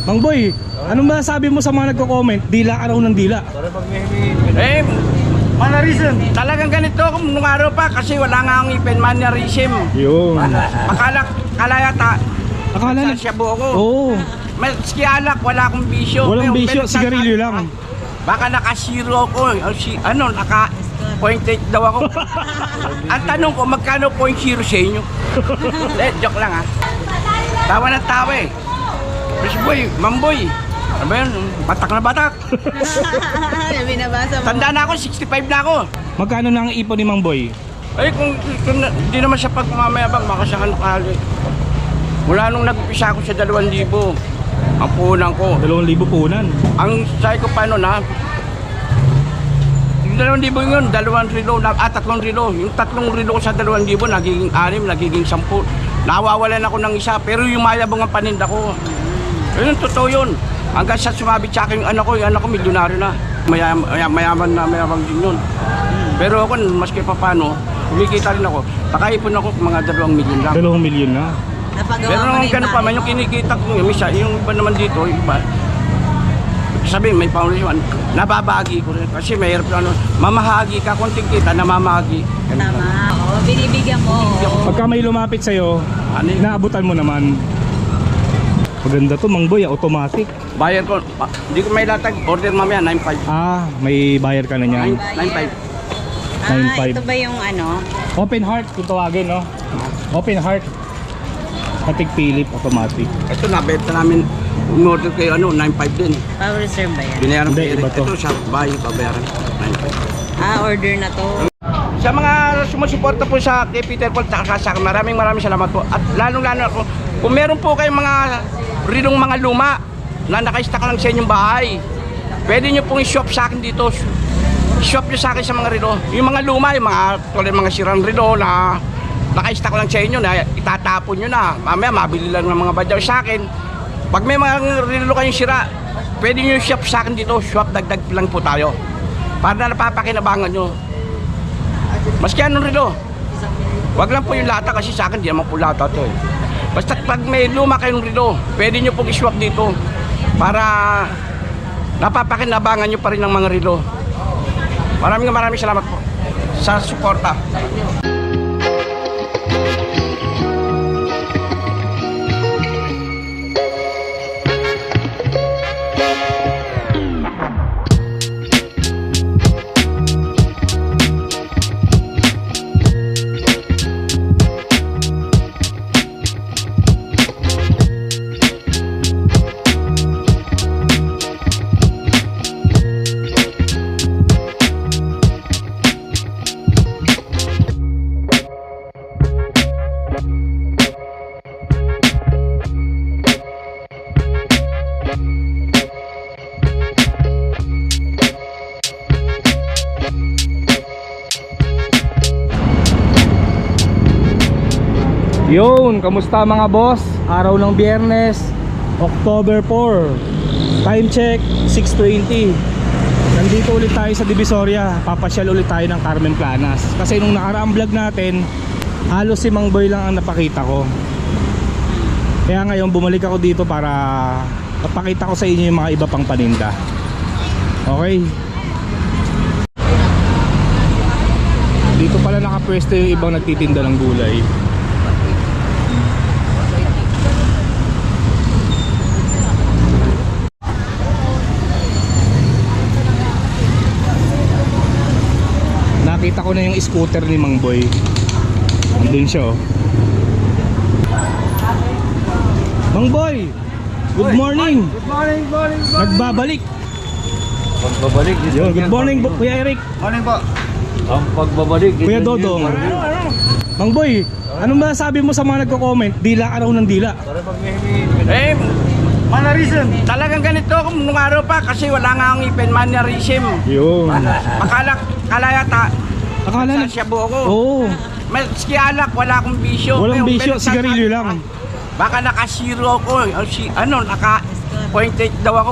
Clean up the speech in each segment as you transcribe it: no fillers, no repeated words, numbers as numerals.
Mang Boy, anong masasabi mo sa mga nagko-comment? Dila ka raw ng dila. Mannerism. Talagang ganito nung araw pa kasi wala nga akong ipin mannerism. Yun. Kalayata. Akala na... Sa Shabu ako. Oo. Maski alak, wala akong bisyo. Walang Pero bisyo, sigarilyo lang. Baka naka-zero ako. Naka-0.8 daw ako. Ang tanong ko, magkano 0.0 sa inyo? Joke lang ha. Tawa na tawa eh. Chris Boy, Mamboy. Ano ba yun? Batak na batak. Binabasa mo. Tanda na ako, 65 na ako. Magkano na ang ipon ni Mang Boy? Ay, kung hindi naman siya pagmamayabang, makasakan kali. Mula nung nag-upisa ako sa 2,000, ang punan ko. 2,000 punan. Ang sabi ko paano na, yung 2,000 yun, 2 relo, 3 relo. Yung 3 relo ko sa 2,000, nagiging 6, nagiging 10. Nawawalan ako ng isa, pero yung mayabang ang paninda ko. Yun, totoo yun. Hanggang sa sumabit sa akin yung anak ko milyonaryo na. Mayaman na, mayabang din yun. Pero ako, maski pa paano, kumikita rin ako. Pakaipon ako mga 2 milyon lang. 2 milyon na. Napagawa Pero mo nung rin gano'n pa man, yung kinikita ko yung isa, yung iba naman dito, yung iba. Sabi, may foundation, nababagi ko rin. Kasi mahirap na, mamahagi ka, konting kita, namamahagi. Tama. Oo, binibigyan mo. Pagka may lumapit sa'yo, Ano yun? naabutan mo naman. Maganda to, Mang Boy, automatic. Bayar ko, hindi ko may latag, order mamaya, 9.5. Ah, may bayar ka na niyan. 9.5. 9.5. Ito ba yung ano? Open heart, kung tawagin, no? Open heart. Patig Philip, automatic. Ito, nabenta namin, umorder kayo, 9.5 din. Power reserve ba yan? Binayaran ko Hindi, Eric. iba to. Ito, sa bahay, babayaran ko, 9.5. Order na to. Sa mga sumusuporta po sa kay Peter Paul, sa maraming salamat po. At lalong-lalo ako, kung meron po kayong mga rilong mga luma na naka-stack lang sa inyong bahay, pwede nyo pong i-shop sa akin dito. Shop nyo sa akin sa mga rilo. Yung mga luma, yung mga tulad mga sirang rilo na naka-stack lang sa inyo na itatapon nyo na. Mamaya mabili lang ng mga badyaw sa akin. Pag may mga rilo kayong sira, pwede nyo shop sa akin dito. Shop, dagdag lang po tayo. Para na napapakinabangan nyo. Maski anong rilo. Wag lang po yung lata kasi sa akin di naman po lata to eh. Basta pag may luma kayong rilo, pwede nyo pong i-swap dito para napapakinabangan nyo pa rin ng mga rilo. Maraming salamat po sa suporta. Yun, kamusta mga boss? Araw ng Biyernes, October 4. Time check, 6:20. Nandito ulit tayo sa Divisoria. Papasyal ulit tayo ng Carmen Planas. Kasi nung nakaraang vlog natin, halos si Mang Boy lang ang napakita ko. Kaya ngayon bumalik ako dito para papakita ko sa inyo yung mga iba pang paninda. Okay? Dito pala nakapwesto yung ibang nagtitinda ng gulay. Nakita ko na yung scooter ni Mang Boy. Andun siya oh. Mang Boy, good morning. Good morning. Nagbabalik. Pagbabalik, Yun, good morning Kuya Eric. Morning po. ang pagbabalik, Kuya Dodong. Mang Boy, anong masasabi mo sa mga nagko-comment? Dila ka raw ng dila. Mannerism. Talagang ganito nung araw pa kasi wala nga akong ipin mannerism. Yun. Kalayata. Akala na... Sa Shabu ako. Oo. Maski alak, wala akong bisyo. Walang Pero bisyo, sa- sigarilyo lang. Baka naka-zero ako. Naka-0.8 daw ako.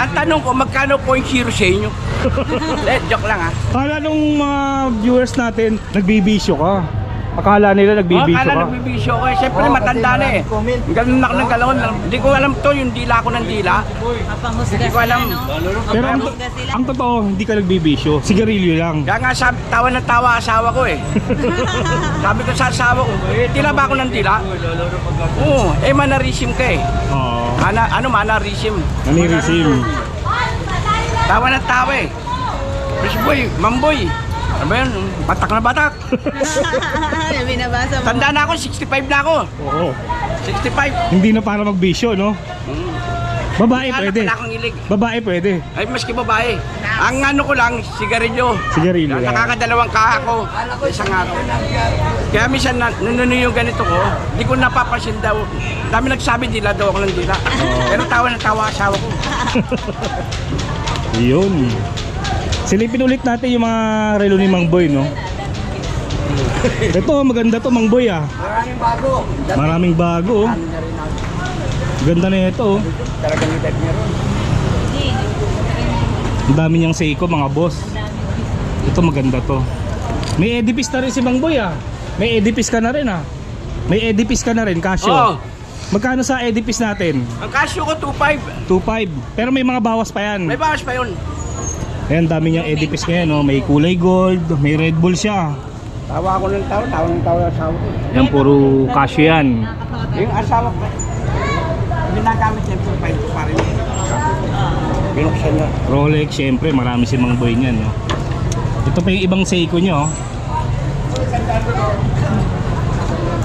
Ang tanong ko, magkano 0.0 sa inyo? Joke lang ha. Kala nung mga viewers natin, nagbibisyo ka. Akala nila nagbibisyo Akala ka. nagbibisyo ko. Siyempre matanda na eh. Ganun na ako ng galon. Hindi ko alam to, yung dila ko ng dila. Mapanghusga Hindi ko sila, alam. no? Pero ang, Mapanghusga sila. ang totoo, hindi ka nagbibisyo. Sigarilyo lang. Kaya nga sabi, tawa ng tawa asawa ko eh. Sabi ko sa asawa ko, dila ba ako ng dila? Oo, manarisim ka eh. Oo. Manarisim. Nanirisim. Tawa ng tawa eh. Chris boy, mamboy. Ano ba yun? Batak na batak. Binabasa mo. Tanda na ako, 65 na ako. Oo. 65. Hindi na para magbisyo, no? Babae pwede. Wala akong ilig. Babae pwede. Ay, maski babae. Ang ano ko lang, sigarilyo. Sigarilyo lang. Nakakadalawang kaha ko. Isang araw. Kaya minsan, nanuno yung ganito ko, di ko napapansin daw. Dami nagsabi, dila daw ako ng dila. Pero tawa na tawa asawa ko. Yun. Silipin ulit natin yung mga relo ni Mang Boy, no? Ito, maganda to, Mang Boy, ah. Maraming bago. Maraming bago, oh. Ganda na ito, oh. Talagang type niya ron. Ang dami niyang Seiko, mga boss. Ito, maganda to. May Edipis na rin si Mang Boy, ah. May Edipis ka na rin, ah. May Edipis ka na rin, Casio. Oo. Magkano sa Edipis natin? Ang Casio ko, 2.5. 2.5. Pero may mga bawas pa yan. May bawas pa yun. Ayan, dami niyang Edipis ngayon, no? May kulay gold, may Red Bull siya. Tawa ako ng tawa ng tawa ng asawa ko. Yan, puro Casio yan. Yung asawa ko, ginagamit niya 2.5 pa rin. Binuksan niya. Rolex, syempre, marami si Mang Boy niyan, no? Ito pa yung ibang Seiko niyo, oh.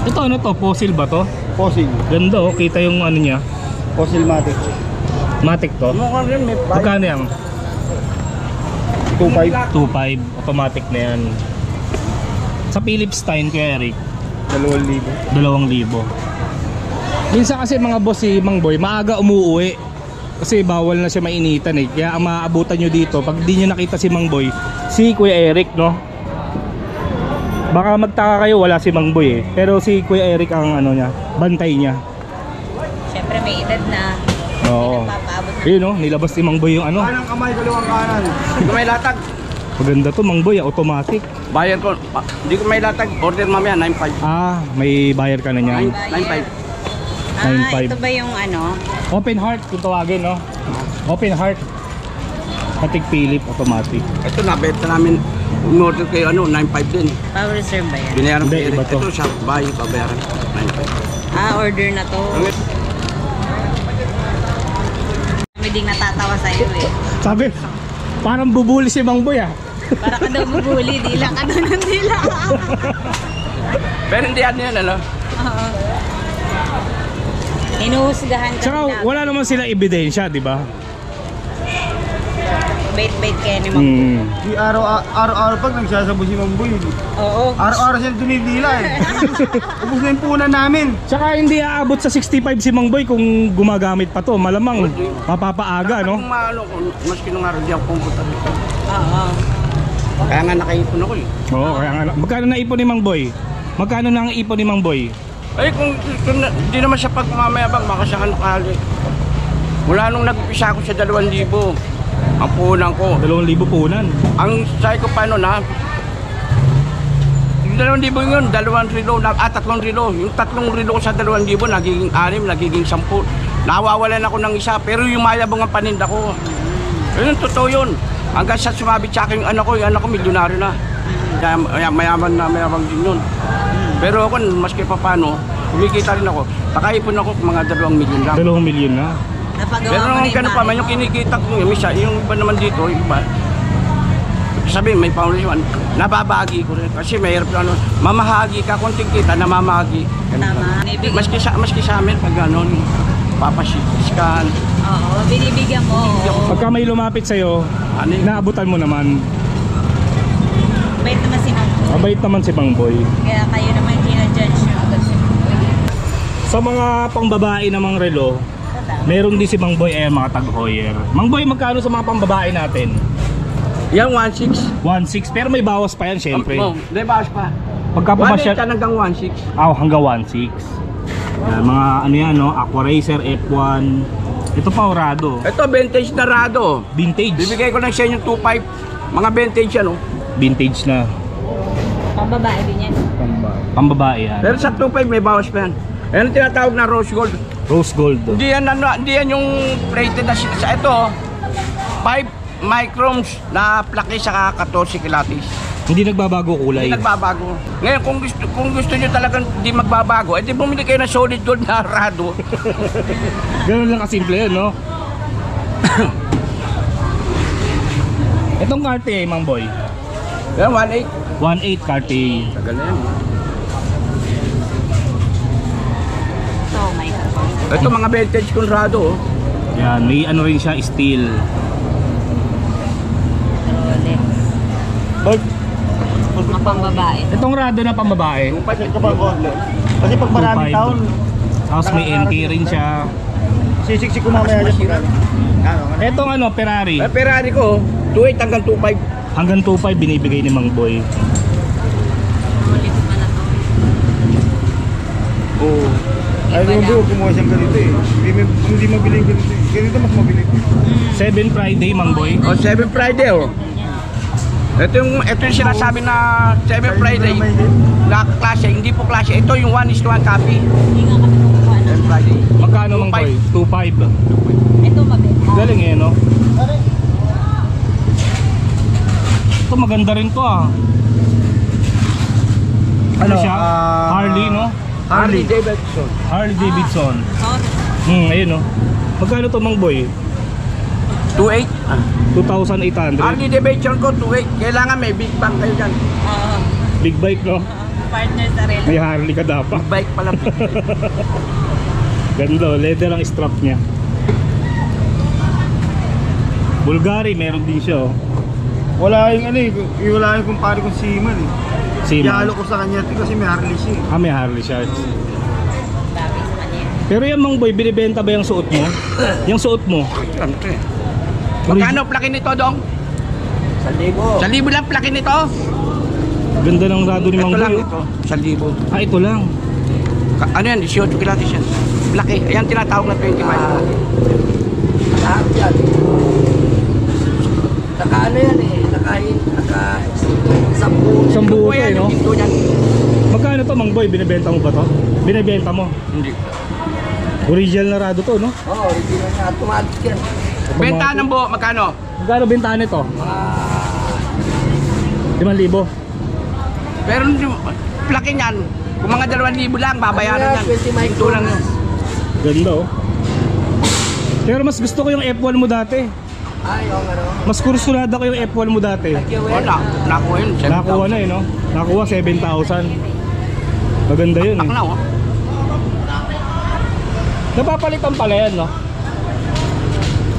Ito, ano to? Fossil ba to? Fossil. Ganda, oh. Kita yung ano niya. Fossil Matic. Matic to. Mukhang rin may Magkano yan? 2.5. 2.5. Automatic na yan. Sa Philips Stein, Kuya Eric, 2,000. 2,000. Minsan kasi mga boss, si Mang Boy, maaga umuuwi. Kasi bawal na siya mainitan, eh. Kaya ang maaabutan nyo dito, pag di nyo nakita si Mang Boy, si Kuya Eric, no? Baka magtaka kayo, wala si Mang Boy, eh. Pero si Kuya Eric ang ano niya, bantay niya. Siyempre may edad na. Oo. Papaabot na. Yun, no? Nilabas ni Mang Boy yung ano. Kanang kamay, kaliwang kanan. Hindi ko may latag. Maganda to, Mang Boy, automatic. Bayan ko, hindi ko may latag. Order mamaya, 9.5. Ah, may bayar ka na niyan. 9.5. 9.5. Ito ba yung ano? Open heart kung tawagin, no? Open heart. Patik Philip, automatic. Ito, nabenta namin. Umorder kayo, 9.5 din. Power reserve ba yan? Binayaran ko Hindi, Eric. iba to. Ito, sa bahay, babayaran. 9.5. Order na to. Kami ding natatawa sa'yo eh. Sabi, parang bubuli si Mang Boy, ah. Para ka daw bubuli, dila ka daw ng dila. Pero hindi yan yun, ano? Oo. Hinuhusgahan ka Tsaka nila. wala naman sila ebidensya, di ba? Bait-bait kaya ni Mang. Di araw-araw pag nagsasabo si Mamboy. Oo. Araw-araw sila dumidila eh. Ubus na yung punan namin. Tsaka hindi aabot sa 65 si Mang Boy kung gumagamit pa to. Malamang mapapaaga, no? Kung maano ko, maski nung araw di ako pumunta dito. Oo. Kaya nga nakaipon ako eh. Oo, kaya nga. Magkano na ipon ni Mang Boy? Magkano na ang ipon ni Mang Boy? Ay, kung di naman siya pagmamayabang, makasakan nakali. Mula nung nag-upisa ako sa 2,000, ang punan ko. 2,000 punan. Ang sabi ko pa noon ha, yung 2,000 yun, 2 relo, 3 relo. Yung 3 relo ko sa 2,000, nagiging 6, nagiging 10. Nawawalan ako ng isa, pero yung mayabang ang paninda ko. Yun, totoo yun. Hanggang sa sumabit sa akin yung anak ko milyonaryo na. Kaya mayaman na, mayabang din yun. Pero ako, maski pa paano, kumikita rin ako. Nakaipon ako mga 2 milyon lang. 2 milyon na. Napagawa Pero mo na nung yung ganun pa man, yung kinikita ko yung isa, yung iba naman dito, yung iba. Sabi, may foundation, nababagi ko rin. Kasi mahirap ano, mamahagi ka, konting kita, namamahagi. Tama. Binibigyan Maski sa amin, pag gano'n, papasiskan. Oo, binibigyan mo. Oo. Pagka may lumapit sa'yo, Ano yun? naabutan mo naman. Bait naman si Mang. Mabait naman si Mang Boy. Kaya kayo naman kinajudge nyo agad si Mang. Sa mga pangbabae namang relo, meron din si Mang Boy, mga tag-hoyer. Mang Boy, magkano sa mga pangbabae natin? Yan, 1.6. 1.6, pero may bawas pa yan, syempre. Hindi, bawas pa. Pagka 1.8 pumasya, hanggang 1.6. hanggang 1.6. Yan, mga ano yan, no? Aqua Racer, F1. Ito pa, Orado. Ito, vintage na rado. Vintage. Bibigay ko ng sa inyo 2.5. Mga vintage yan, oh. Vintage na. Pambabae din yan. Pambabae. Pambabae yan. Pero sa 2.5 may bawas pa yan. Ayan ang tinatawag na rose gold. Rose gold. Hindi yan yung plated na sa ito. 5 microns na plaki sa 14 kilatis. Hindi nagbabago kulay. Hindi nagbabago. Ngayon kung gusto niyo talagang hindi magbabago, edi bumili kayo ng solid gold na rado. Ganun lang kasimple yun, no? Itong Cartier, Mang Boy. Yan 1.8. 1.8 Cartier. Tagal na yan. So, my God. Ito mga vintage Conrado. Oh. Yan, may ano rin siya, steel. Rolex. Mga pambabae. Itong rado na pambabae. Kasi pag maraming 2.5. taon, Tapos may NK rin siya. sisiksik ko mamaya dyan. Itong ano, Ferrari. Ferrari ko, 2.8 hanggang 2.5. Hanggang 2.5 binibigay ni Mang Boy. Rolex pa na to. Oo. Ay, yung bro, kumuha siyang ganito eh. Hindi mabili ganito eh. Ganito mas mabili. 7 Friday, Mang Boy. O, 7 Friday oh. Ito yung sinasabi na 7 Friday na klase, hindi po klase. Ito yung 1:1 copy. Hindi nga kami kumukuha na. 7 Friday. Magkano, Mang Boy? 2.5. Ito mabenta. Galing eh, no? Ito maganda rin to ah. Ano siya? Harley, no? Harley Davidson. Harley Davidson. Sorry. Ayun, no? Magkano to, Mang Boy? 2.8. 2,800. Harley Davidson ko 2.8. Kailangan may big bang kayo dyan. Oo. Big bike, no? Partner sa relo. May Harley ka dapat. Bike pala. Ganda, oh. Leather ang strap niya. Bulgari, meron din siya, oh. Wala yung ano eh. Wala yung kumpare kong Seaman eh. Seaman. Yalo ko sa kanya kasi may Harley siya eh. May Harley siya. Bagay sa kanya. Pero yung Mang Boy, binibenta ba yung suot mo? Yung suot mo? Magkano plaki nito, Dong? 1,000. 1,000 lang plaki nito. Ganda ng rado ni Mang Ito lang Boy. ito. 1,000. Ah, ito lang. Ano yan? 18 kilatis yan. Plaki. Ayan tinatawag na 25. Lahat yan. Naka ano yan eh, naka sampu. Isang buo to, eh, no? Ito yan. Magkano to, Mang Boy? Binibenta mo ba to? Binibenta mo? Hindi. Original na rado to, no? Oo, original na automatic yan. Benta ng buo, magkano? Magkano bentahan nito? 5,000. Pero plaki niyan, kung mga 2,000 lang, babayaran yan. 20 Ito lang yun. Ganda, oh. Pero mas gusto ko yung F1 mo dati. Ay, yung ano. Mas kursunada ko yung F1 mo dati. Wala, nakuha yun. 7,000. Nakuha na eh, no? Nakuha 7,000. Maganda yun eh. Takla, oh. Napapalitan pala yan, no?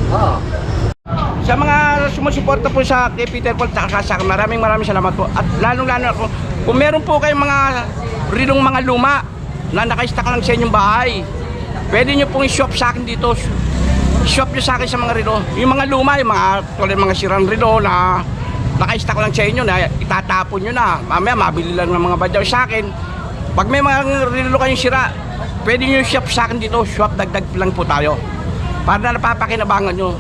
Oo. Sa mga sumusuporta po sa kay Peter Paul at sa maraming salamat po. At lalong-lalo ako, kung meron po kayong mga rilong mga luma na naka-stack lang sa inyong bahay, pwede nyo pong i-shop sa akin dito. Shop nyo sa akin sa mga rilo. Yung mga luma, yung mga tulad mga sirang rilo na naka-stack lang sa inyo na itatapon nyo na. Mamaya mabili lang ng mga badyaw sa akin. Pag may mga rilo kayong sira, pwede nyo shop sa akin dito. Shop, dagdag lang po tayo. Para na napapakinabangan nyo.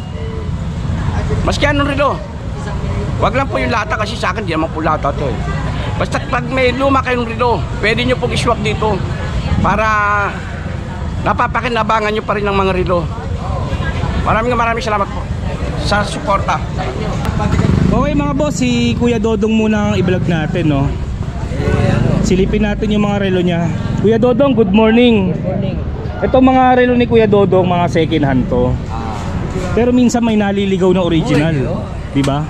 Maski anong rilo. Wag lang po yung lata kasi sa akin di naman po lata to. Basta pag may luma kayong rilo, pwede nyo pong i-swap dito. Para napapakinabangan nyo pa rin ng mga rilo. Maraming salamat po sa suporta. Okay mga boss, si Kuya Dodong muna ang i-vlog natin, no? Silipin natin yung mga relo niya. Kuya Dodong, good morning. Good morning. Ito mga relo ni Kuya Dodong, mga second hand to. Pero minsan may naliligaw na original, di ba?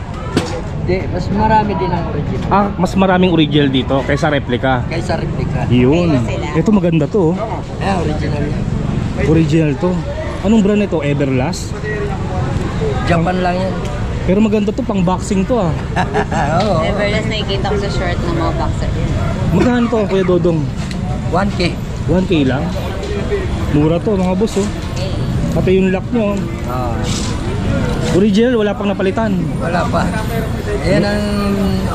Di, mas marami din ang original. Ah, mas maraming original dito kaysa replica. Kaysa replica. Yun. Iba sila. Ito maganda to, oh. Original yan. Original to. Anong brand ito? Everlast? Japan lang yan. Pero maganda to, pang boxing to ah. Oo. Everlast nakikita ko sa short ng mga boxer. Magkano to, Kuya Dodong? 1K. 1K lang? Mura to mga boss, oh. Pati yung lock nyo. Oo. Original, wala pang napalitan. Wala pa. Yan ang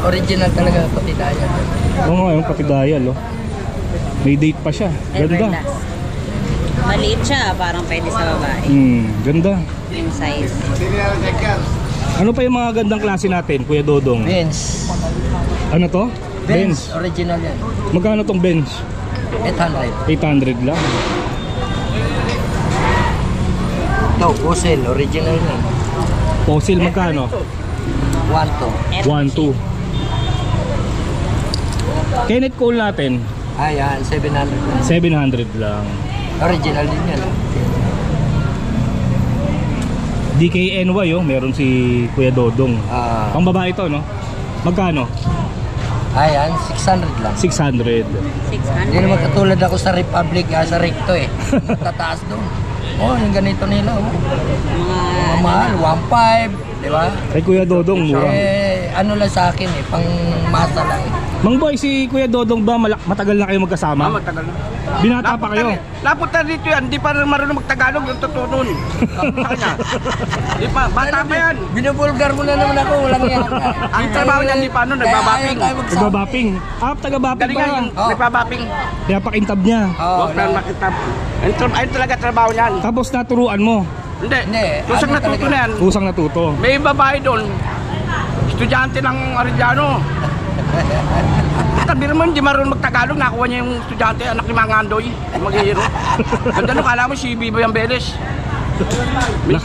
original talaga, pati tayo. Oo nga, yung pati dial, oh. May date pa siya. Ganda. Everlast. Maliit siya, parang pwede sa babae. Ganda. Yung size. Ano pa yung mga gandang klase natin, Kuya Dodong? Vince. Ano to? Benz, original yan. Magkano tong Benz? 800. 800 lang. Ito, Fossil, original yan. Fossil magkano? 1 to. 1.2. Kenneth Cole natin, Ayan, 700 lang. 700 lang. Original din yan. DKNY oh, meron si Kuya Dodong. Pang babae to, no? Magkano? Ayan, 600 lang. 600. 600. Hindi naman katulad ako sa Republic, sa Recto eh. Tataas doon. Oh, yung ganito nila. Oh. Mga Mahal, 1.5, di ba? Kay Kuya Dodong, mura. Eh, ano lang sa akin eh, pang masa lang eh. Mang Boy, si Kuya Dodong ba matagal na kayo magkasama? Matagal na. Binata pa kayo? Napunta dito yan, di pa rin marunong magtagalog yung totoo nun. Sa kanya. Di pa, bata pa yan. Binubulgar mo na naman ako, walang yan. Ang trabaho niyan, di pa ano, nagbabaping. Taga-bapping. Taga-bapping Galing nga pa. yung nagbabaping. Kaya pakintab niya. Oh, Huwag na makitab. Ayun talaga trabaho niyan. Tapos naturuan mo. Hindi, Hindi, kusang ano natuto talaga? na yan. Kusang natuto. May babae doon, estudyante ng Arellano. Sabi naman, di marunong magtagalog, nakuha niya yung estudyante, anak ni Mang Andoy, maghihiro. Ganda nung kala mo si Bibo Ambeles.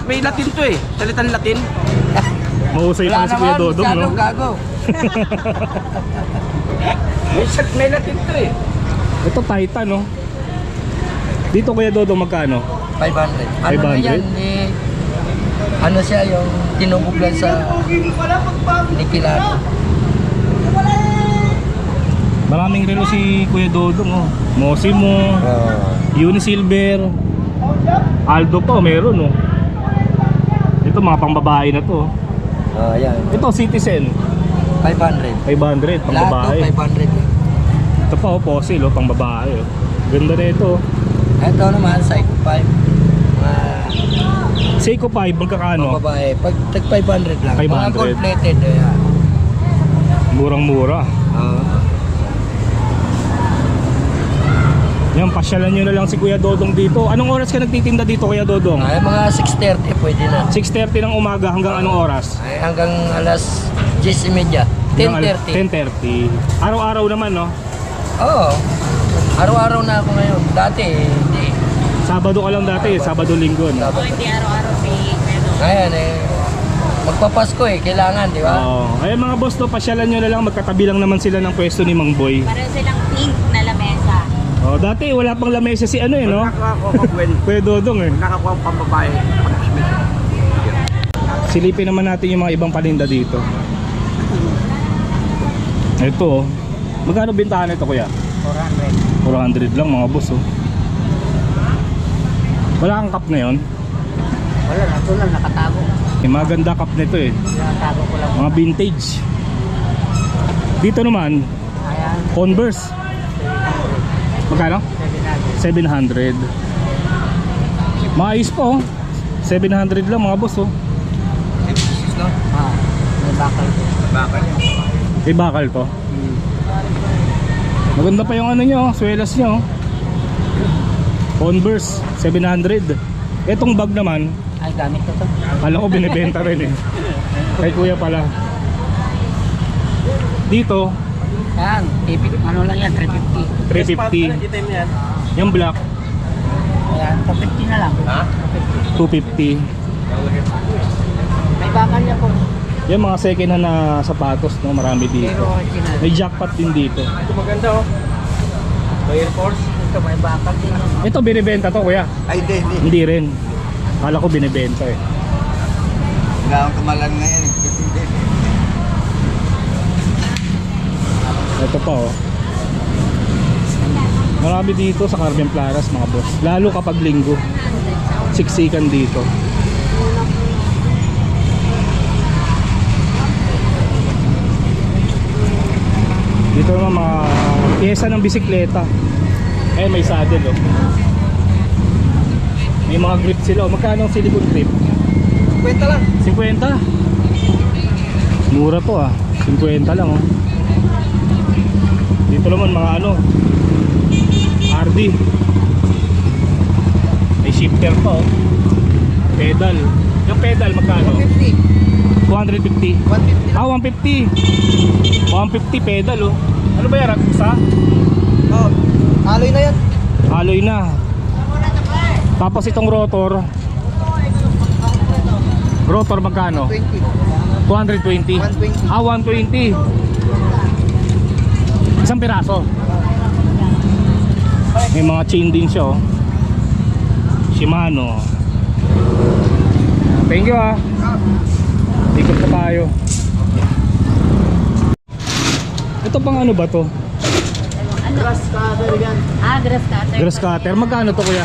May Latin to eh, salitan Latin. Mahusay Wala pa si Kuya naman, Dodong, no? masyadong gago. May Latin to eh. Ito Titan, no? Dito Kuya Dodong magkano? 500. Ano 500? na yan eh, ano siya yung tinubog lang sa Nikilano. Maraming relo si Kuya Dodong, oh. Mosimo, Unisilver, Aldo pa, meron, oh. Ito mga pangbabae na to. Ayan. Ito Citizen, 500. 500 pang Lahat babae. to 500 lang. Ito pa oh, Fossil oh, pang babae oh. Ganda na ito. Ito naman, Psycho 5. Mga Seiko 5 magkakano? babae. Pag tag 500 lang. 500. Mga gold plated. Ayan. Murang-mura. Yan, pasyalan nyo na lang si Kuya Dodong dito. Anong oras ka nagtitinda dito Kuya Dodong? Ay, mga 6:30 pwede na. 6:30 ng umaga hanggang anong oras? Ay, hanggang alas 10:30. 10:30. 10:30. Araw-araw naman no? Oo. Araw-araw na ako ngayon. Dati, hindi. Sabado ka lang dati, Sabado-Linggo no? O hindi araw-araw si Pedro. Ngayon magpapasko kailangan, di ba? Oo. Ay mga boss, no, pasyalan nyo na lang, magkatabi lang naman sila ng pwesto ni Mang Boy. Pareho silang pink na lamesa. Oh, dati wala pang lamesa si ano eh no? Nakakuha ko Gwen, Kuya Dodong eh. nakakuha ko pang babae. Silipin naman natin yung mga ibang paninda dito. Ito oh. Magkano bintahan ito Kuya? 400 lang mga boss oh. Wala kang cup na yun? Wala na, ito lang nakatago. Maganda cup nito eh. Nakatago ko lang. Mga vintage. Dito naman Ayan, Converse. Magkano? 700. Maayos pa oh. 700 lang mga boss oh. may bakal ko. May bakal to. Maganda pa yung ano nyo, swelas nyo. Converse, 700. Etong bag naman, Ay, gamit ko to. kala ko binibenta rin eh. Kay kuya pala. Dito, Ayan, ano lang yan, 350. 350. Yung black, Ayan, 250 na lang. Ha? 250. May bakal niya po. Yung mga second hand na sapatos, no, marami dito. Pero original. May jackpot din dito. Ito maganda oh. Air Force. Ito, may bakal din yan. Ito binibenta to kuya. Ay, hindi. Hindi rin. Kala ko binibenta eh. Wala akong kamalan ngayon eh. Ito pa oh. Marami dito sa Carmen Plaras mga boss. Lalo kapag linggo. Siksikan dito. Dito naman mga pyesa ng bisikleta. Eh may saddle oh. May mga grip sila oh. Magkano ang silicone grip? 50 lang. 50? Mura to ah. 50 lang oh. Dito naman mga ano, RD. May shifter pa oh. Pedal. Yung pedal magkano? 250. 150 Ah, 150. 150 pedal oh. Ano ba yan? Ragusa? Oh, aloy na yan. Alloy na. Tapos itong rotor. Rotor magkano? 20. 220. 120. 120. Isang piraso. May mga chain din siya, oh. Shimano. Thank you, ah. Ikot pa tayo. Ito pang ano ba to? Grass cutter yan. Grass cutter. Grass cutter. Magkano to, kuya?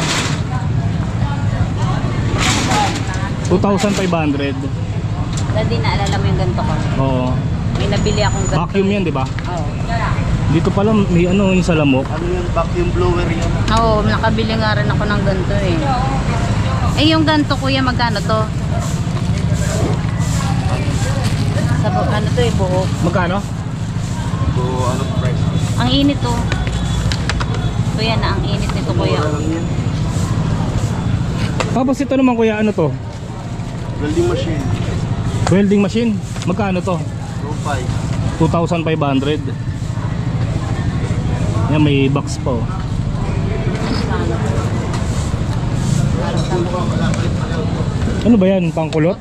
2,500. Dati naalala mo yung ganito ko. Oo. May nabili akong ganito. Vacuum yan, di ba? Oo. Dito pala may ano yung sa lamok. Ano yung vacuum blower yan? Oo, nakabili nga rin ako ng ganito eh. Eh yung ganito kuya, magkano to? Sa ano to eh, buhok. Magkano? So, ano price? Ang init to. Kuya na, ang init nito kuya. Tapos ito naman, kuya, ano to? Welding machine. Welding machine. Magkano to? 2.5. 2,500. Yan, may box pa, oh. Ano ba yan? Pangkulot?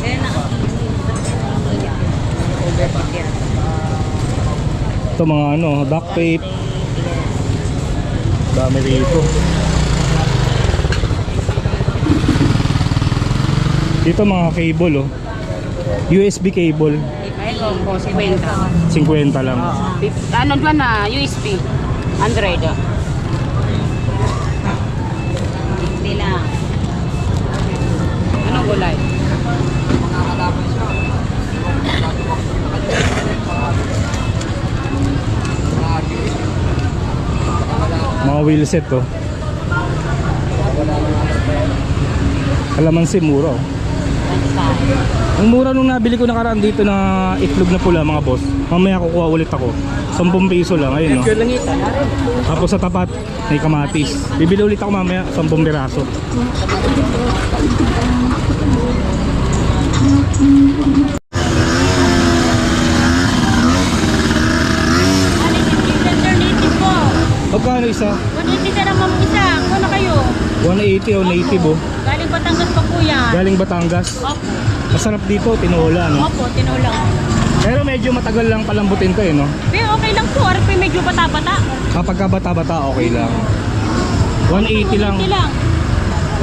Kaya na, ang init. Overheated. Ito mga ano, duct tape. Dami rito. Dito mga cable, oh. USB cable. Ayun po, 50. 50 lang. Ano dyan na, USB. Android. Hindi lang. Anong gulay? Mga wheel set, oh. Kalamansi, mura, oh. Ang mura nung nabili ko nakaraan dito na itlog na pula, mga boss. Mamaya kukuha ulit ako. 10 piso lang, ayun, no. Tapos sa tapat may kamatis. Bibili ulit ako mamaya, 10 piraso. Alternative po. Magkano isa? 180 na naman isa. Kung na kayo? 180 o native, oh. Galing Batangas pa po yan. Galing Batangas. Opo. Masarap dito, tinola, no. Opo, tinulang. Pero medyo matagal lang palambutin to, eh, no. Pero okay lang po. RP medyo bata-bata. Kapag ka bata-bata, okay lang. 180 lang. 180 lang.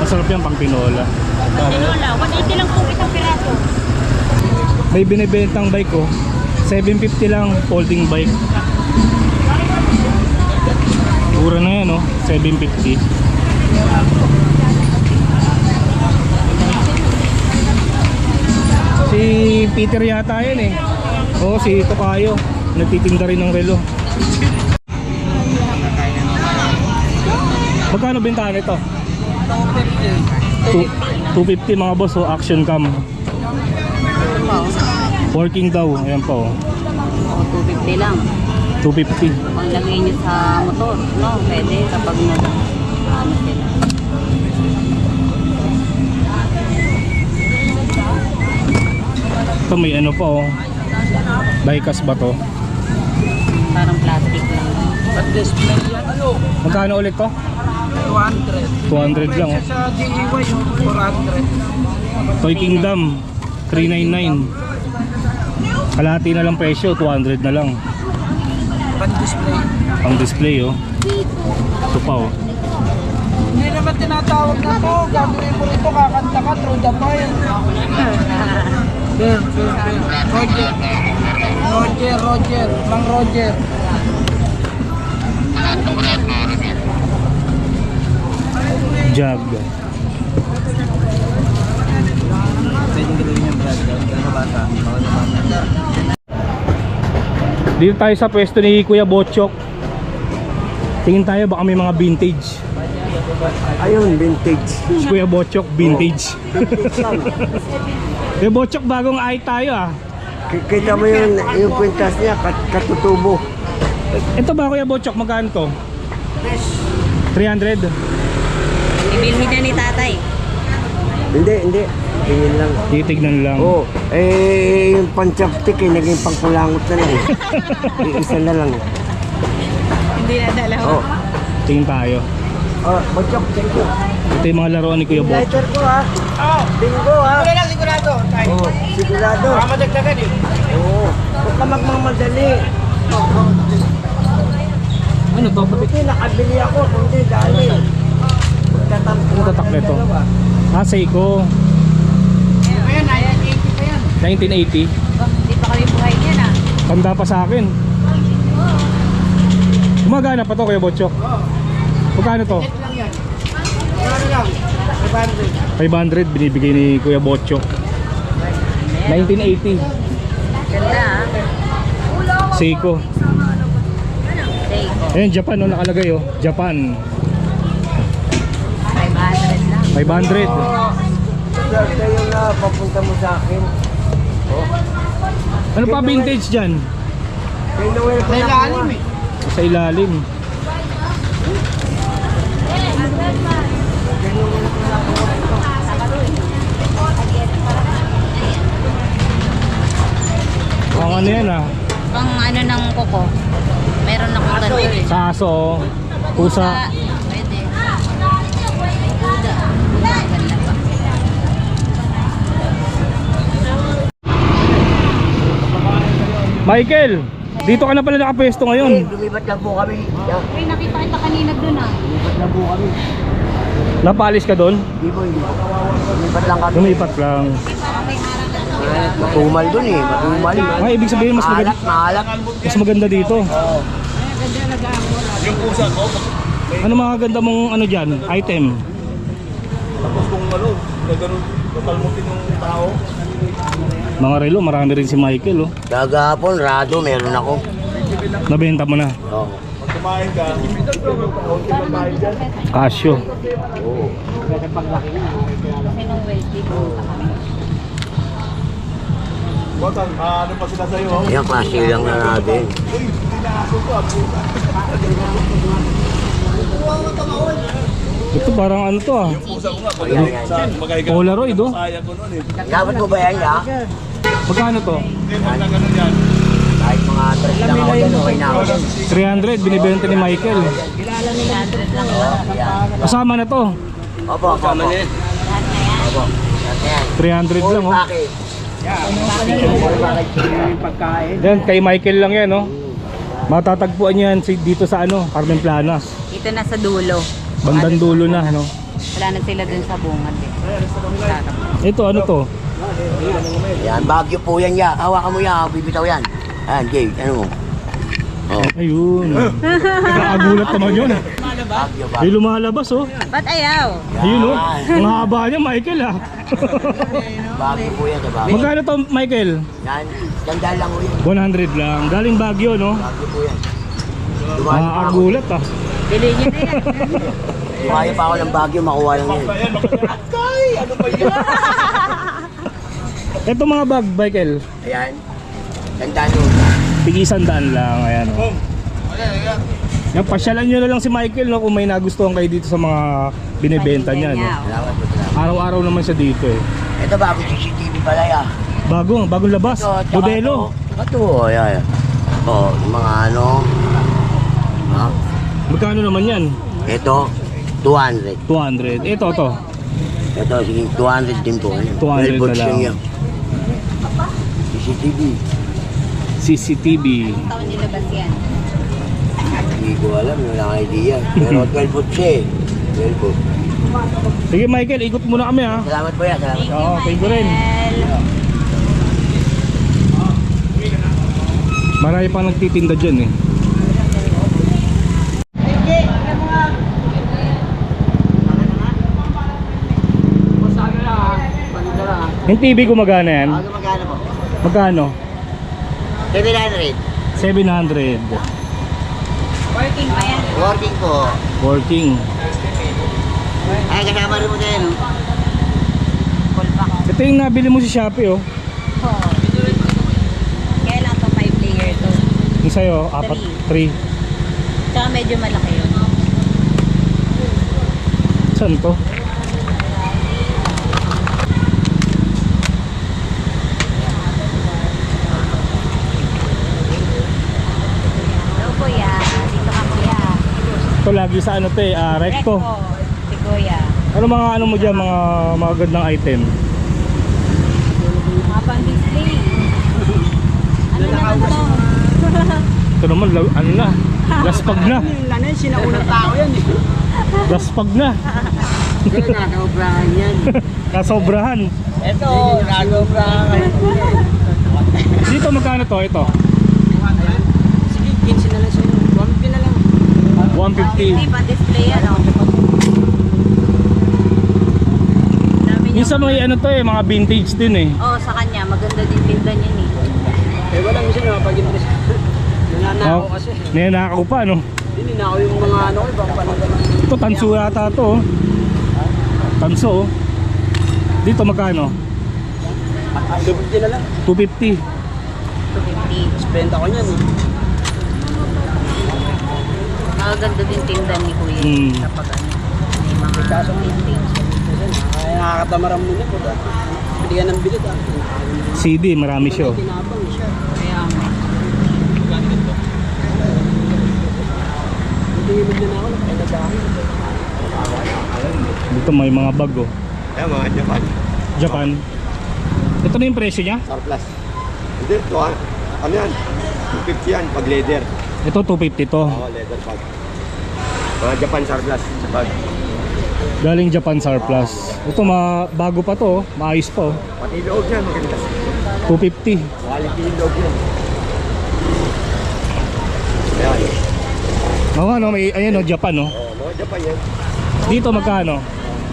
Masarap yan pang tinola. Tinola. 180 lang po isang piraso. May binibentang bike, oh. 750 lang, folding bike. Mura na yan, oh. 750. Si Peter yata yan, eh. Oo, si Tokayo. Nagtitinda rin ng relo. Magkano bentahan ito? 250 mga boss, oh. Action cam. Working daw. Ayan po, oh. Oo, 250 lang. 250. Panglagay nyo sa motor, no? Pwede kapag ano sila. Ito may ano pa, oh. Diecast ba to? Parang plastic lang. Pag-display yan. Magkano ulit to? 200. 200 lang, oh. Sa GEY, 400. Toy Kingdom 399. Kalahati na lang presyo, 200 na lang. Pag-display. Ang display, oh. Ito pa, oh. Hindi naman tinatawag na to. Gagawin mo rito, kakanta ka through the fire. Roger. Roger. Mang Roger. Jag. Dito tayo sa pwesto ni Kuya Botchok. Tingin tayo baka may mga vintage. Ayun, vintage. Si Kuya Botchok, vintage. Kuya Botchok, bagong ay tayo, ah. Kita mo yung kwintas niya, katutubo. Ito ba, Kuya Botchok, magkano to? 300. Ibilhin na ni tatay. Hindi. Tingin lang. Titignan lang. Oo. Yung panchapstick naging pangkulangot na lang. Isa na lang. Hindi na dalawa. Oo. Tingin tayo. Panchapstick ko. Ito yung mga laruan ni Kuya Bot. Lighter ko ha. Bingo ha. Wala lang, sigurado. Oo. Sigurado. Madagdagan eh. Oo. Huwag ka magmamadali. Ano to? Buti nakabili ako. Kundi dali. Ano tatak nito? Seiko. Ayan, 980 pa yan. 1980. Hindi pa kami buhay niyan ah. Tanda pa sa akin. Gumagana pa to Kuya Botchok. Magkano to? Lang yan. Ano lang? 500. 500 binibigay ni Kuya Botchok. 1980. Ganda ah. Seiko. Seiko. Ayan, Japan no, nakalagay oh. Japan. 500 lang. 500. Swerte yung papunta mo sa akin. Ano pa vintage dyan? Kay Noel ko Sa nakuha. ilalim eh. Sa ilalim. Ang ano yan ah. Pang ano ng kuko. Meron akong ganito eh. Sa aso oh. Pusa. Pwede. Kuda. Ganda pa. Michael, dito ka na pala nakapwesto ngayon. Lumipat lang po kami. Uy, nakita kita kanina dun ah. Lumipat lang po kami. Napalis ka doon? Hindi po. Lumipat lang kami. Lumipat lang. Parang may harangan. Matumal dun eh. Matumal. Ay, ibig sabihin mas maganda, Maalat. mas maganda dito. Ano mga ganda mong ano dyan? Item? Mga relo, marami rin si Michael oh. Kagahapon, rado, meron ako. Nabenta mo na. Oo. Casio. Kasi nung wedding ko kami. Yan, klase lang na natin. Ito parang ano to ah. Ayan, yan. Polaroid oh. Dapat mo ba yan, ya? Magkano to? Kahit mga 3 lang ako dyan, okay na ako dyan. 300 binibenta ni Michael. 300 lang yun. Kasama na to. Opo, opo. Lahat na yan. Opo. Yan. 300 lang oh. Bakit? Yan kay Michael lang yan oh. Matatagpuan niyo yan dito sa ano, Carmen Planas. Ito na sa dulo. Bandang dulo na ano. Wala na sila dun sa bungad eh. Sarap. Ito ano to? Yan, Baguio po yan, ya. Hawakan mo yan, bibitaw yan. Ayan, Jay, ano mo? Oh, Ayun. Nakagulat naman yun. Baguio, Ay lumalabas oh. Ba't ayaw? Ayun oh. Ang haba niya Michael ah. Baguio po yan, sa Baguio. Magkano to Michael? Yan, ganda lang po yan. 100 lang. Galing Baguio no? Baguio po yan. Dumayo pa ako. Nakakagulat ah. Bili niyo na yan. Dumayo pa ako ng Baguio, makuha lang yan. Ito mga bag Michael. Ayan, ganda nun. Tig-100 lang. Ayan oh. Yan, pasyalan nyo na lang si Michael no, kung may nagustuhan kayo dito sa mga binibenta niya no? Salamat po, salamat. Araw-araw naman siya dito eh. Ito bago CCTV pala ya. Bagong labas. Ito, tsaka Modelo. Ito, ayan. Oo, yung mga ano. Ha? Magkano naman yan? Ito, 200. 200. Ito to. Ito, sige, 200 din po. 200 na lang. Yan. CCTV. CCTV. Taon nilabas yan. Hindi ko alam, wala akong idea. Pero 12 foot siya eh. 12 foot. Sige Michael, ikot muna kami ha. Salamat po yan, salamat. Oo, thank you rin. Marami pa nagtitinda dyan eh. Yung TV gumagana yan? Magkano po? Magkano? 700. 700. Working pa yan. Working po. Working. Ay, kasama rin mo tayo, no? Full pack. Ito yung nabili mo sa Shopee oh. Oo. Kaya lang to 5 layer to. Yung sa'yo, 3. Tsaka medyo malaki yun. Saan to? lagi sa ano to recto. Si Kuya. Ano mga ano mo dyan, mga gandang item? Mga pang-display. Ano naman to? Ito naman, ano na, laspag na. Ano yung sinaunang tao yan eh. Laspag na. Nakakabrahan yan. Nasobrahan. Ito, nakakabrahan. Dito magkano to? Ito? Sige, 15 na lang sa'yo. 150 na lang. 150. Hindi pa-display ano. Dami niya. Minsan may ano to mga vintage din eh. Oh, sa kanya. Maganda din tinda niya ni. Eh, walang isa na pag-interest. Nananakaw kasi. Ninanakaw pa no? Hindi na ako yung mga ano, ibang panagalan. Ito tanso yata to. Tanso oh. Dito magkano? 250 na lang. 250. 250. Spend ako niyan eh. Maganda din tinda ni Kuya. Hmm. Kapag ano. May mga vintage. Ay, nakakatamaran mo na po. Pili ka ng bilit ah. CD, marami siya oh. Tinabang siya. Kaya nga. Hindi mo na ako. Ay, nagdaan. Dito may mga bag oh. Ayan, mga Japan. Japan. Ito na yung presyo niya? Surplus. Hindi, ito ano yan? 250 yan, pag leather. Ito 250 to. Oo, leather bag. Mga Japan surplus sa bag. Galing Japan surplus. Ito bago pa to oh. Maayos pa oh. Pati loob yan, maganda. 250. Quality yung loob yan. Ayan. Oo ano, may ayan oh, Japan oh. Oo, mga Japan yan. Dito magkano?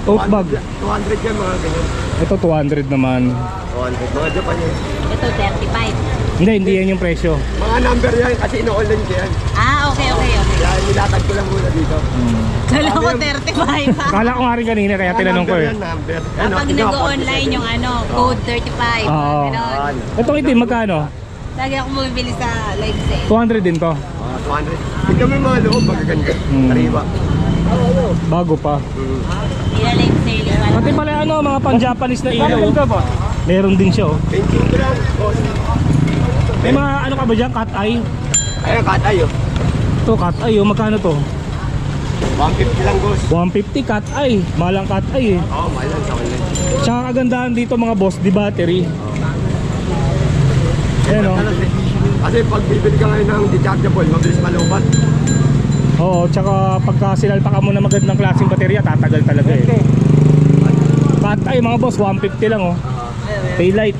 Tote bag. 200 yan, mga ganyan. Ito 200 naman. 200, mga Japan yan. Ito 35. Hindi yan yung presyo. Mga number yan, kasi ino-online ko yan. Ah, okay. Kaya nilatag ko lang muna dito. Kala ko 35 ha. Kala ko nga rin kanina kaya tinanong ko number eh. yan, number. Kapag nag-online yung ano, code 35. Oo. Ganon. Itong itim magkano? Lagi ako bumibili sa live sale. 200 din to. 200. Tignan mo yung mga loob, magaganda. Hmm. Kariba. Bago pa. Hindi na live sale. Pati pala ano, mga pang-Japanese na ilaw. Meron din siya oh. 20 grams. Oh, May mga ano ka ba dyan? Cat eye? ayun, katay oh. Ito cat eye oh. Magkano to? 150 lang, boss. 150 cat eye. Malang cat eye eh. Oo, mahal lang sa online. Tsaka kagandahan dito mga boss, di battery. Ayan oh. Kasi pag bibili ka ngayon ng dechargeable, mabilis malubat. Oo, tsaka pagka sinalpa ka mo na magandang klaseng baterya, tatagal talaga eh. Cat eye mga boss, 150 lang oh. Taillight.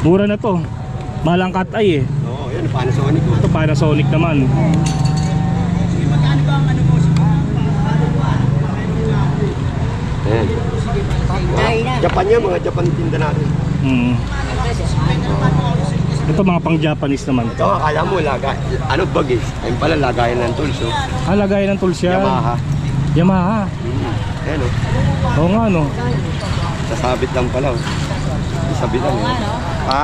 Mura na to. Malang cat eye eh. Oo, yun, Panasonic oh. Ito Panasonic naman. Ayan. Japan yan, mga Japan tinda natin. Hmm. Ito mga pang Japanese naman. Ito, akala mo, ano bag eh. Ayun pala, lagayan ng tools oh. Ah, lagayan ng tools yan. Yamaha. Yamaha. Ayan oh. Oo nga no. Sasabit lang pala oh. Isabit lang oh. Ha?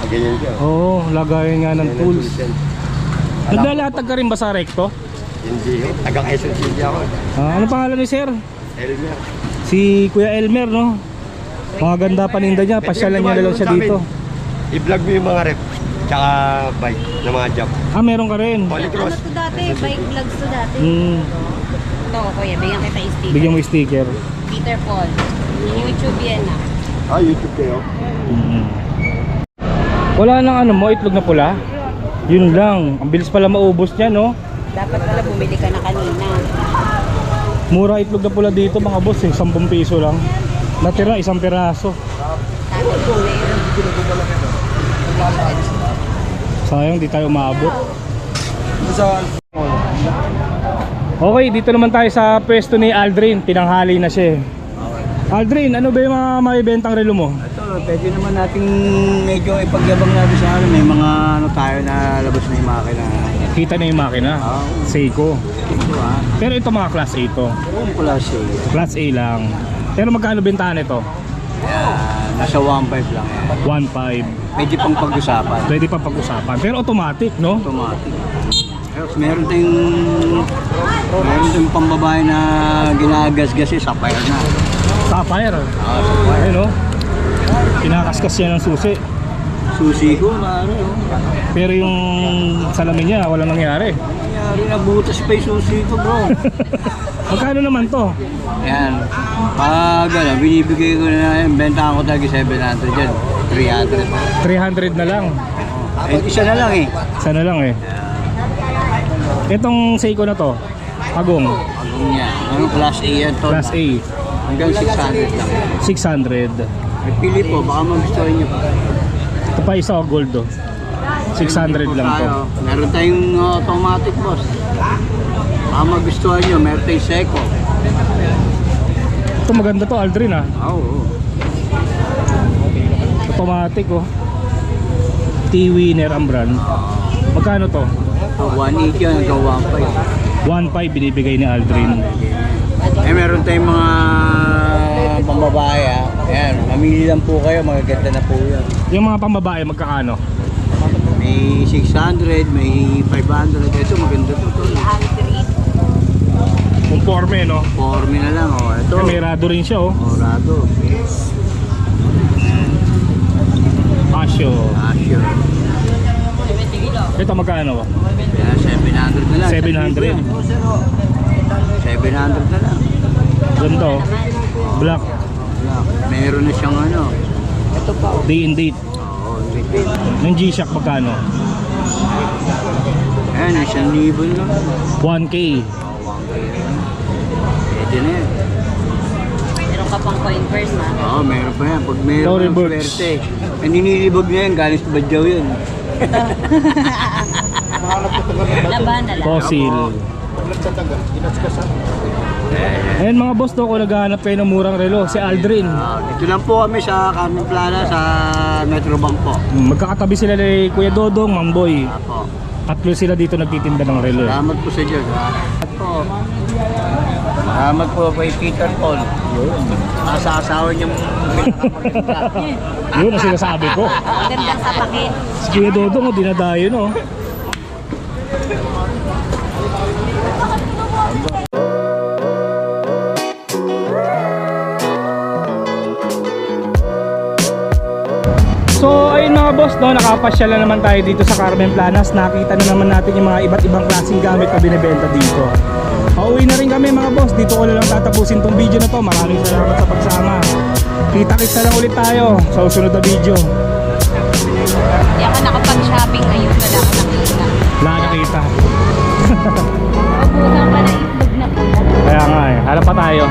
Ganyan siya oh. Oo, lagayan nga ng Yan ang tools. yan. Naglalatag ka rin ba sa recto? Hindi oh. Taga Quezon City ako. Ah, ano pangalan ni sir? Elmer. Si Kuya Elmer no. Maganda paninda niya, pasyalan niya na lang siya dito. I-vlog mo yung mga rep. Tsaka bike ng mga job. Ah, meron ka rin. Ano Polycross. to dati? Bike vlogs to dati. Hmm, Ito, kuya, bigyan kita sticker. bigyan mo yung sticker. Peter Paul. YouTube yan na. Ah, YouTube kayo. Wala nang ano mo, itlog na pula. Yun lang, ang bilis pala maubos niya no. Dapat pala bumili ka na kanina. Mura itlog na pula dito mga boss eh, 10 piso lang. Natira isang piraso. Dati po meron. Sayang di tayo maabot. Okay, dito naman tayo sa pwesto ni Aldrin. Tinanghali na siya. Aldrin, ano ba yung mga maibentang relo mo? Ito, pwede naman nating medyo ipagyabang natin sa ano. May mga ano tayo na labas na yung makina. Kita na yung makina. Seiko. Ito ah. Pero ito mga class A to. Yung pula siya. Class A lang. Pero magkano bentahan ito? Yan, nasa 1.5 lang yan. 1.5. Pwede pang pag-usapan. Pwede pa pag-usapan. Pero automatic, no? Automatic. Meron tayong pambabae na ginagasgas eh, sapphire na. Sapphire. Sapphire. Ayun, no? Kinakaskas siya ng susi. Susi ko, ano. Pero yung salamin niya, walang nangyari. rin nabutas pa yung susi ko, bro. Magkano naman to? Yan. Pag binibigay ko na yan, benta ko talaga 700 yan. 300. 300 na lang. Eh, isa na lang eh. Sana lang eh. Itong Seiko na to, Agong, Agong niya. Ano, class A yan to. Class A, Hanggang 600 lang. 600. May pili po, baka magustuhan niyo pa. Ito pa isa gold oh. 600 lang to. Meron tayong automatic, boss. Baka magustuhan niyo, meron tayong Seiko. Ito maganda to, Aldrin ah. Oo. Automatic oh. T-Winner ang brand. Magkano to? 180 yan hanggang 1.5 binibigay ni Aldrin. 1.5. Eh, meron tayong mga pambabae ah. Ayan, mamili lang po kayo, magaganda na po yan. Yung mga pambabae magkakano? May 600, may 500. Ito maganda to. Conforme no? Forme na lang oh. Ito. May rado rin siya oh. Orado. Casio. Casio. Ito magkano? Kaya 700 na lang. 700. 700 na lang. Ganda oh. Black. Meron na siyang ano. Ito pa. Day and date. Oo, date. Yung G-Shock magkano? Ayan, 1,000 lang. 1K. Pwede na yan. Meron ka pang coin purse ha. Oo, meron pa yan. Pag meron Tory ng Burch. swerte. Naninilibog na yan, galing sa Badyaw yun. Laban na lang. Fossil. Ayan mga boss to, kung naghahanap kayo ng murang relo, si Aldrin. Ito lang po kami sa Carmen Plana sa Metro Bank po. Magkakatabi sila ni Kuya Dodong, Mamboy. Apo. Tatlo sila dito nagtitinda ng relo. Salamat po sa Diyos. Salamat po kay Peter Paul. Sa asawa niyang pinakamaganda. Yun ang sinasabi ko. Gandang sapakin. Si Kuya Dodong, oh, dinadayo no. So ayun mga boss, no, nakapasyal na naman tayo dito sa Carmen Planas. Nakita na naman natin yung mga iba't ibang klaseng gamit na binibenta dito. Pauwi na rin kami mga boss. Dito ko na lang tatapusin tong video na to. Maraming salamat sa pagsama. Kita-kita lang ulit tayo sa susunod na video. Hindi ako nakapag-shopping ngayon. Wala ako nakita. Wala nakita. Mabuhay pa na itlog na pala. Kaya nga eh, hanap pa tayo.